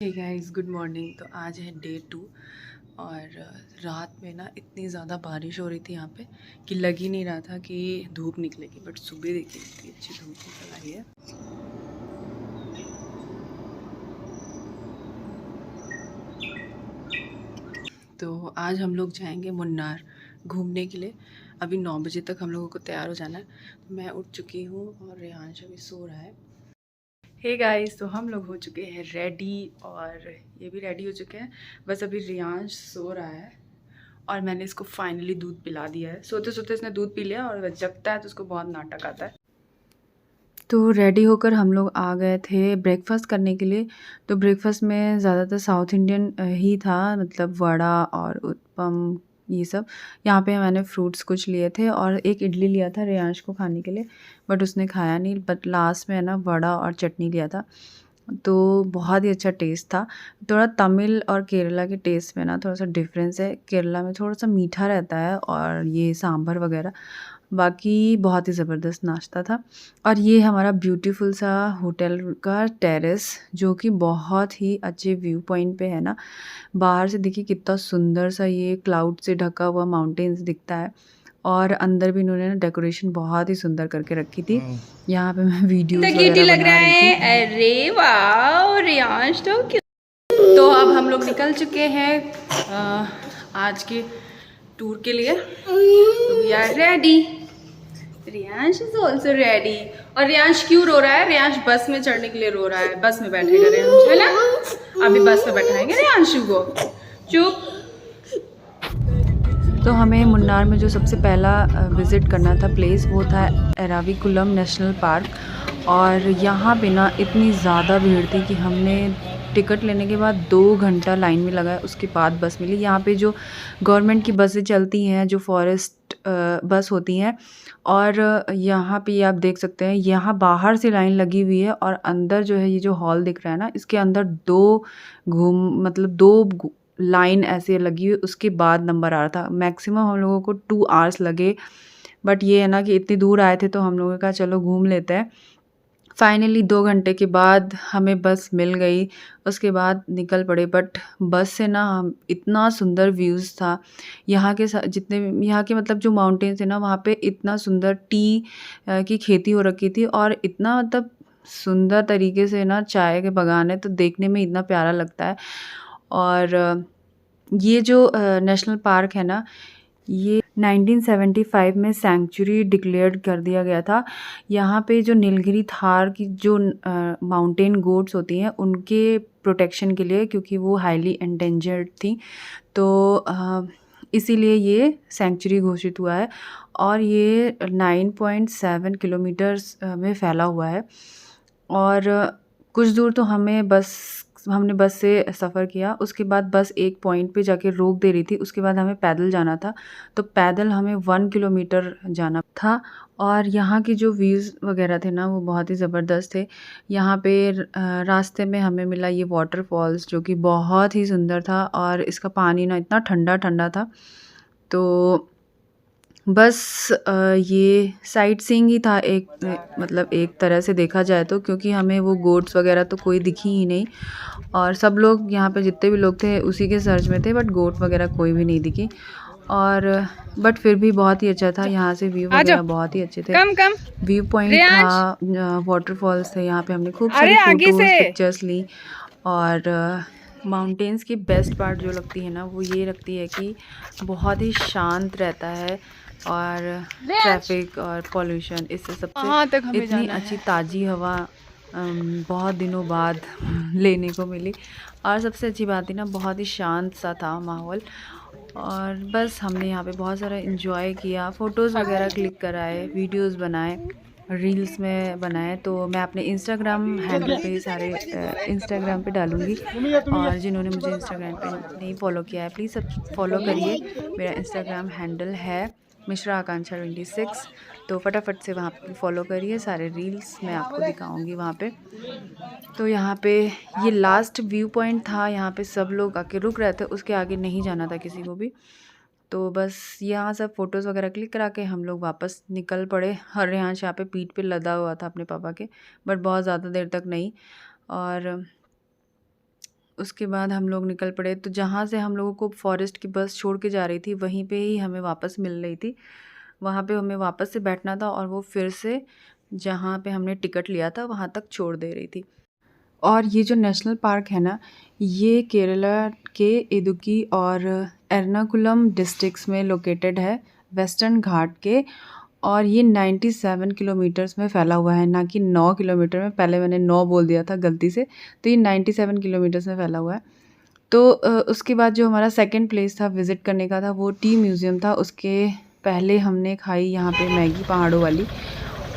Hey guys, good morning. तो आज है डे 2 और रात में ना इतनी ज़्यादा बारिश हो रही थी यहाँ पे कि लग ही नहीं रहा था कि धूप निकलेगी। बट सुबह देखिए इतनी अच्छी धूप निकल आई है। तो आज हम लोग जाएंगे मुन्नार घूमने के लिए। अभी 9 बजे तक हम लोगों को तैयार हो जाना है। तो मैं उठ चुकी हूँ और रेहांश अभी सो रहा है। हे गाइस, तो हम लोग हो चुके हैं रेडी और ये भी रेडी हो चुके हैं। बस अभी रेहांश सो रहा है और मैंने इसको फाइनली दूध पिला दिया है। सोते सोते इसने दूध पी लिया और जगता है तो उसको बहुत नाटक आता है। तो रेडी होकर हम लोग आ गए थे ब्रेकफास्ट करने के लिए। तो ब्रेकफास्ट में ज़्यादातर साउथ इंडियन ही था, मतलब वड़ा और उत्पम ये सब। यहाँ पे मैंने फ्रूट्स कुछ लिए थे और एक इडली लिया था रेयांश को खाने के लिए, बट उसने खाया नहीं। बट लास्ट में है ना वड़ा और चटनी लिया था, तो बहुत ही अच्छा टेस्ट था। थोड़ा तमिल और केरला के टेस्ट में ना थोड़ा सा डिफरेंस है। केरला में थोड़ा सा मीठा रहता है और ये सांभर वगैरह। बाकी बहुत ही ज़बरदस्त नाश्ता था। और ये हमारा ब्यूटीफुल सा होटल का टेरेस, जो कि बहुत ही अच्छे व्यू पॉइंट पे है ना। बाहर से देखिए कितना सुंदर सा ये क्लाउड से ढका हुआ माउंटेन्स दिखता है। और अंदर भी इन्होंने ना डेकोरेशन बहुत ही सुंदर करके रखी थी। यहाँ पे मैं वीडियोस वगैरह लग बना रहा रही थी। है। अरे वाह रियांश तो क्यों। तो अब हम लोग निकल चुके हैं आज के टूर के लिए। तो we are ready. Riyansh is also ready. और रियांश क्यों रो रहा है? रियांश बस में चढ़ने के लिए रो रहा है। बस में बैठेगा रियांश, है ना? अभी बस में बैठाएंगे रियांशु को। चुप। तो हमें मुन्नार में जो सबसे पहला विज़िट करना था प्लेस, वो था एराविकुलम नेशनल पार्क। और यहाँ पे ना इतनी ज़्यादा भीड़ थी कि हमने टिकट लेने के बाद 2 घंटा लाइन में लगाया, उसके बाद बस मिली। यहाँ पे जो गवर्नमेंट की बसें चलती हैं, जो फॉरेस्ट बस होती हैं, और यहाँ पे आप देख सकते हैं यहाँ बाहर से लाइन लगी हुई है और अंदर जो है ये जो हॉल दिख रहा है ना, इसके अंदर दो लाइन ऐसे लगी हुई, उसके बाद नंबर आ रहा था। मैक्सिमम हम लोगों को 2 आवर्स लगे। बट ये है ना कि इतनी दूर आए थे तो हम लोगों का चलो घूम लेते हैं। फाइनली 2 घंटे के बाद हमें बस मिल गई। उसके बाद निकल पड़े। बट बस से ना हम इतना सुंदर व्यूज़ था यहाँ के। जितने यहाँ के मतलब जो माउंटेन्स है ना, वहाँ पे इतना सुंदर टी की खेती हो रखी थी और इतना मतलब सुंदर तरीके से ना चाय के बागान है, तो देखने में इतना प्यारा लगता है। और ये जो नेशनल पार्क है ना, ये 1975 में सैंक्चुरी डिक्लेयर्ड कर दिया गया था। यहाँ पे जो नीलगिरी थार की जो माउंटेन गोट्स होती हैं, उनके प्रोटेक्शन के लिए, क्योंकि वो हाईली एंडेंजर्ड थी, तो इसीलिए ये सैंक्चुरी घोषित हुआ है। और ये 9.7 किलोमीटर्स में फैला हुआ है। और कुछ दूर तो हमने बस से सफ़र किया। उसके बाद बस एक पॉइंट पे जाके रोक दे रही थी। उसके बाद हमें पैदल जाना था, तो पैदल हमें 1 किलोमीटर जाना था। और यहाँ की जो व्यूज़ वगैरह थे ना, वो बहुत ही ज़बरदस्त थे। यहाँ पे रास्ते में हमें मिला ये वाटरफॉल्स, जो कि बहुत ही सुंदर था और इसका पानी ना इतना ठंडा ठंडा था। तो बस ये साइट सीइंग ही था मतलब एक तरह से देखा जाए तो, क्योंकि हमें वो गोट्स वगैरह तो कोई दिखी ही नहीं। और सब लोग यहाँ पे जितने भी लोग थे उसी के सर्च में थे, बट गोट वगैरह कोई भी नहीं दिखी। और बट फिर भी बहुत ही अच्छा था। यहाँ से व्यू वगैरह बहुत ही अच्छे थे। कम व्यू पॉइंट रियांश। था, वाटरफॉल्स थे। यहाँ पे हमने खूब अरे सारी आगे से। फ़ोटोज़ पिक्चर्स ली। और माउंटेन्स की बेस्ट पार्ट जो लगती है ना, वो ये लगती है कि बहुत ही शांत रहता है और ट्रैफिक और पोल्यूशन, इससे वहाँ तक सबसे हमें इतनी जाना अच्छी है। ताज़ी हवा बहुत दिनों बाद लेने को मिली। और सबसे अच्छी बात थी ना, बहुत ही शांत सा था माहौल। और बस हमने यहाँ पे बहुत सारा एंजॉय किया, फ़ोटोज़ वगैरह क्लिक कराए, वीडियोज़ बनाए, रील्स में बनाए। तो मैं अपने इंस्टाग्राम हैंडल पे सारे इंस्टाग्राम पे डालूँगी। और जिन्होंने मुझे इंस्टाग्राम पे नहीं फ़ॉलो किया है, प्लीज़ सब फ़ॉलो करिए। मेरा इंस्टाग्राम हैंडल है मिश्रा आकांक्षा 26। तो फटाफट से वहाँ पे फॉलो करिए। सारे रील्स मैं आपको दिखाऊंगी वहाँ पे। तो यहाँ पे ये लास्ट व्यू पॉइंट था। यहाँ पे सब लोग आके रुक रहे थे, उसके आगे नहीं जाना था किसी को भी। तो बस यहाँ सब फ़ोटोज़ वगैरह क्लिक करा के हम लोग वापस निकल पड़े। और यहाँ पे पीठ पे लदा हुआ था अपने पापा के, बट बहुत ज़्यादा देर तक नहीं। और उसके बाद हम लोग निकल पड़े। तो जहाँ से हम लोगों को फॉरेस्ट की बस छोड़ के जा रही थी वहीं पे ही हमें वापस मिल रही थी। वहाँ पे हमें वापस से बैठना था और वो फिर से जहाँ पे हमने टिकट लिया था वहाँ तक छोड़ दे रही थी। और ये जो नेशनल पार्क है ना, ये केरला के इदुक्की और एर्नाकुलम डिस्ट्रिक्ट्स में लोकेटेड है, वेस्टर्न घाट के। और ये 97 किलोमीटर्स में फैला हुआ है, ना कि 9 किलोमीटर में। पहले मैंने 9 बोल दिया था गलती से, तो ये 97 किलोमीटर्स में फैला हुआ है। तो उसके बाद जो हमारा सेकंड प्लेस था विज़िट करने का था वो टी म्यूज़ियम था। उसके पहले हमने खाई यहाँ पे मैगी पहाड़ों वाली,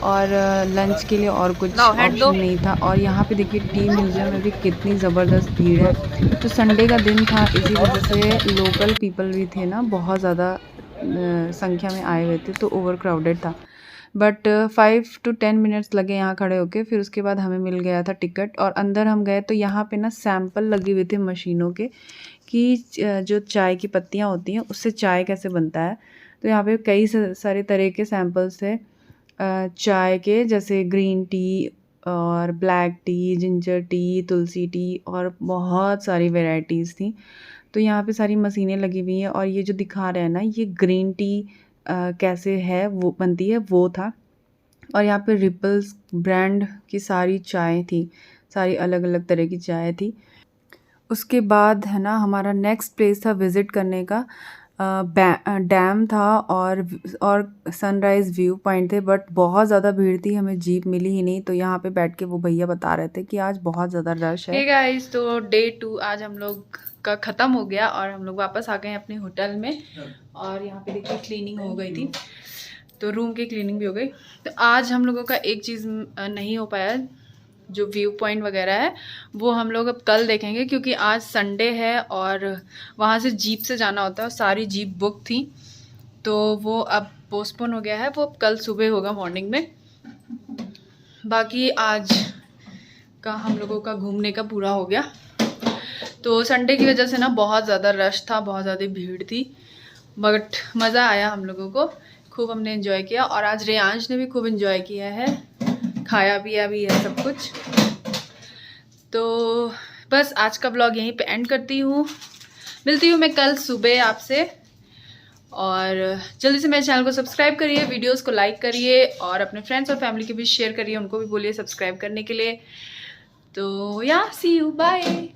और लंच के लिए और कुछ ऑप्शन नहीं था। और यहाँ पे देखिए टी म्यूज़ियम में भी कितनी ज़बरदस्त भीड़ है। तो संडे का दिन था, इसी वजह से लोकल पीपल भी थे ना, बहुत ज़्यादा संख्या में आए हुए थे, तो ओवर क्राउडेड था। बट 5 to 10 मिनट्स लगे यहाँ खड़े होके। फिर उसके बाद हमें मिल गया था टिकट और अंदर हम गए। तो यहाँ पे ना सैंपल लगे हुए थे मशीनों के, कि जो चाय की पत्तियाँ होती हैं उससे चाय कैसे बनता है। तो यहाँ पे कई सारे तरह के सैंपल्स थे चाय के, जैसे ग्रीन टी और ब्लैक टी, जिंजर टी, तुलसी टी, और बहुत सारी वेराइटीज़ थी। तो यहाँ पे सारी मशीनें लगी हुई हैं। और ये जो दिखा रहे हैं ना, ये ग्रीन टी कैसे है वो बनती है वो था। और यहाँ पे रिपल्स ब्रांड की सारी चाय थी, सारी अलग अलग तरह की चाय थी। उसके बाद है ना हमारा नेक्स्ट प्लेस था विज़िट करने का, डैम था और सनराइज़ व्यू पॉइंट थे। बट बहुत ज़्यादा भीड़ थी, हमें जीप मिली ही नहीं। तो यहाँ पे बैठ के वो भैया बता रहे थे कि आज बहुत ज़्यादा रश है। हे गाइस, तो डे 2 आज हम लोग का ख़त्म हो गया और हम लोग वापस आ गए अपने होटल में। और यहाँ पे देखिए क्लीनिंग हो गई थी, तो रूम की क्लीनिंग भी हो गई। तो आज हम लोगों का एक चीज़ नहीं हो पाया, जो व्यू पॉइंट वगैरह है वो हम लोग अब कल देखेंगे, क्योंकि आज संडे है और वहाँ से जीप से जाना होता है। सारी जीप बुक थी, तो वो अब पोस्टपोन हो गया है, वो अब कल सुबह होगा मॉर्निंग में। बाकी आज का हम लोगों का घूमने का पूरा हो गया। तो संडे की वजह से ना बहुत ज़्यादा रश था, बहुत ज़्यादा भीड़ थी, बट मज़ा आया हम लोगों को, खूब हमने एंजॉय किया। और आज रेयांश ने भी खूब एंजॉय किया है, खाया पिया भी है सब कुछ। तो बस आज का ब्लॉग यहीं पे एंड करती हूँ, मिलती हूँ मैं कल सुबह आपसे। और जल्दी से मेरे चैनल को सब्सक्राइब करिए, वीडियोस को लाइक करिए और अपने फ्रेंड्स और फैमिली के बीच शेयर करिए, उनको भी बोलिए सब्सक्राइब करने के लिए। तो या सी यू, बाय।